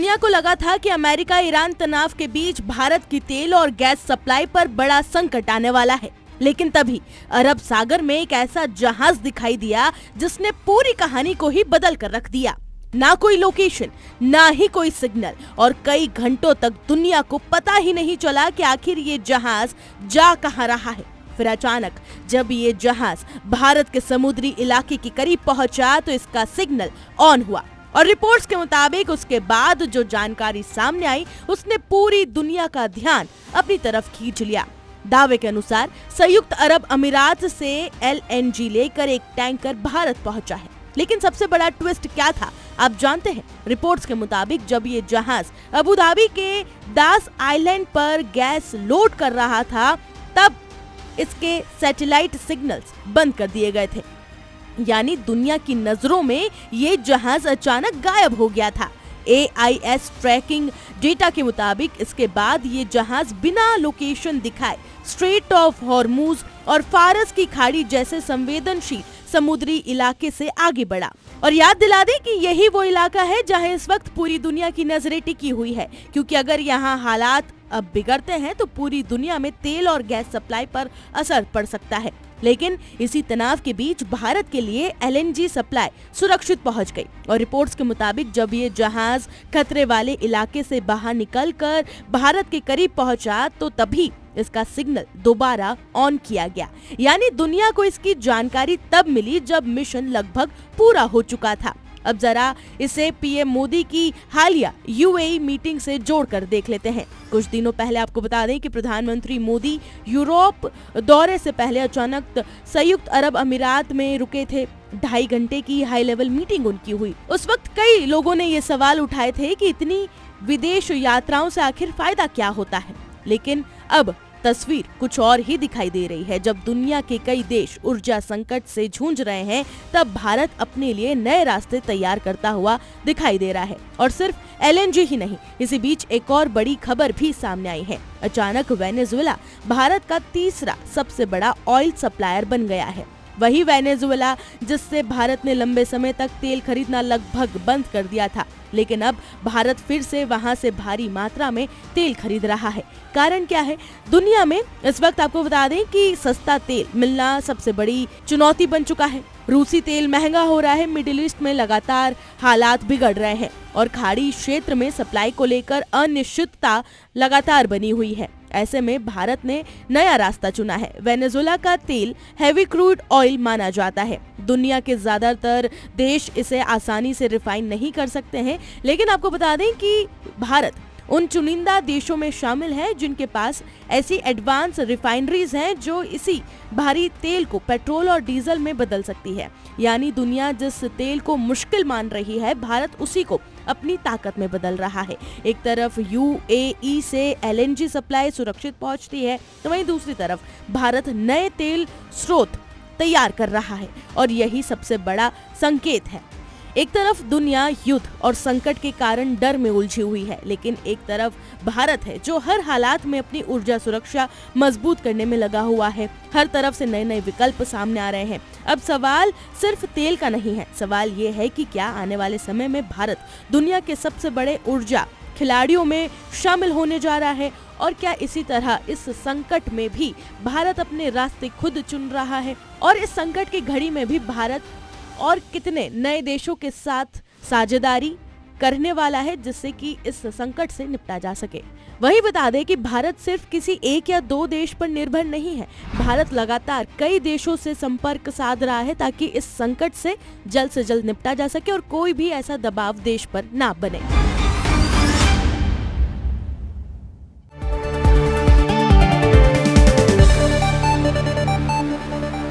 दुनिया को लगा था कि अमेरिका ईरान तनाव के बीच भारत की तेल और गैस सप्लाई पर बड़ा संकट आने वाला है, लेकिन तभी अरब सागर में एक ऐसा जहाज दिखाई दिया जिसने पूरी कहानी को ही बदल कर रख दिया। ना कोई लोकेशन, ना ही कोई सिग्नल और कई घंटों तक दुनिया को पता ही नहीं चला कि आखिर ये जहाज जा कहां रहा है। फिर अचानक जब ये जहाज भारत के समुद्री इलाके के करीब पहुंचा तो इसका सिग्नल ऑन हुआ और रिपोर्ट्स के मुताबिक उसके बाद जो जानकारी सामने आई उसने पूरी दुनिया का ध्यान अपनी तरफ खींच लिया। दावे के अनुसार संयुक्त अरब अमीरात से LNG लेकर एक टैंकर भारत पहुंचा है, लेकिन सबसे बड़ा ट्विस्ट क्या था आप जानते हैं? रिपोर्ट्स के मुताबिक जब ये जहाज अबू धाबी के दास आइलैंड पर गैस लोड कर रहा था तब इसके सैटेलाइट सिग्नल्स बंद कर दिए गए थे, यानी दुनिया की नजरों में ये जहाज अचानक गायब हो गया था। AIS ट्रैकिंग डेटा के मुताबिक इसके बाद ये जहाज बिना लोकेशन दिखाए स्ट्रेट ऑफ हॉर्मुज और फारस की खाड़ी जैसे संवेदनशील समुद्री इलाके से आगे बढ़ा। और याद दिला दें कि यही वो इलाका है जहां इस वक्त पूरी दुनिया की नजरें टिकी हुई है, क्योंकि अगर यहाँ हालात अब बिगड़ते हैं तो पूरी दुनिया में तेल और गैस सप्लाई पर असर पड़ सकता है। लेकिन इसी तनाव के बीच भारत के लिए LNG सप्लाई सुरक्षित पहुंच गई और रिपोर्ट्स के मुताबिक जब ये जहाज खतरे वाले इलाके से बाहर निकलकर भारत के करीब पहुंचा तो तभी इसका सिग्नल दोबारा ऑन किया गया, यानी दुनिया को इसकी जानकारी तब मिली जब मिशन लगभग पूरा हो चुका था। अब जरा इसे PM मोदी की हालिया UAE मीटिंग से जोड़कर देख लेते हैं। कुछ दिनों पहले आपको बता दें कि प्रधानमंत्री मोदी यूरोप दौरे से पहले अचानक संयुक्त अरब अमीरात में रुके थे। 2.5 घंटे की हाई लेवल मीटिंग उनकी हुई। उस वक्त कई लोगों ने ये सवाल उठाए थे कि इतनी विदेश यात्राओं से आखिर फायदा क्या होता है, लेकिन अब तस्वीर कुछ और ही दिखाई दे रही है। जब दुनिया के कई देश ऊर्जा संकट से जूझ रहे हैं तब भारत अपने लिए नए रास्ते तैयार करता हुआ दिखाई दे रहा है। और सिर्फ LNG ही नहीं, इसी बीच एक और बड़ी खबर भी सामने आई है। अचानक वेनेजुएला भारत का तीसरा सबसे बड़ा ऑयल सप्लायर बन गया है। वही वेनेजुएला जिससे भारत ने लंबे समय तक तेल खरीदना लगभग बंद कर दिया था, लेकिन अब भारत फिर से वहां से भारी मात्रा में तेल खरीद रहा है। कारण क्या है? दुनिया में इस वक्त आपको बता दें कि सस्ता तेल मिलना सबसे बड़ी चुनौती बन चुका है। रूसी तेल महंगा हो रहा है, मिडिल ईस्ट में लगातार हालात बिगड़ रहे हैं और खाड़ी क्षेत्र में सप्लाई को लेकर अनिश्चितता लगातार बनी हुई है। ऐसे में भारत ने नया रास्ता चुना है। वेनेजुएला का तेल हैवी क्रूड ऑयल माना जाता है। दुनिया के ज्यादातर देश इसे आसानी से रिफाइन नहीं कर सकते हैं, लेकिन आपको बता दें कि भारत उन चुनिंदा देशों में शामिल है जिनके पास ऐसी एडवांस रिफाइनरीज हैं जो इसी भारी तेल को पेट्रोल और डीजल में बदल सकती है। यानी दुनिया जिस तेल को मुश्किल मान रही है, भारत उसी को अपनी ताकत में बदल रहा है। एक तरफ UAE से LNG सप्लाई सुरक्षित पहुंचती है तो वहीं दूसरी तरफ भारत नए तेल स्रोत तैयार कर रहा है और यही सबसे बड़ा संकेत है। एक तरफ दुनिया युद्ध और संकट के कारण डर में उलझी हुई है, लेकिन एक तरफ भारत है जो हर हालात में अपनी ऊर्जा सुरक्षा मजबूत करने में लगा हुआ है। हर तरफ से नए नए विकल्प सामने आ रहे हैं। अब सवाल सिर्फ तेल का नहीं है, सवाल ये है कि क्या आने वाले समय में भारत दुनिया के सबसे बड़े ऊर्जा खिलाड़ियों में शामिल होने जा रहा है और क्या इसी तरह इस संकट में भी भारत अपने रास्ते खुद चुन रहा है और इस संकट की घड़ी में भी भारत और कितने नए देशों के साथ साझेदारी करने वाला है जिससे कि इस संकट से निपटा जा सके। वही बता दें कि भारत सिर्फ किसी एक या दो देश पर निर्भर नहीं है। भारत लगातार कई देशों से संपर्क साध रहा है ताकि इस संकट से जल्द निपटा जा सके और कोई भी ऐसा दबाव देश पर ना बने।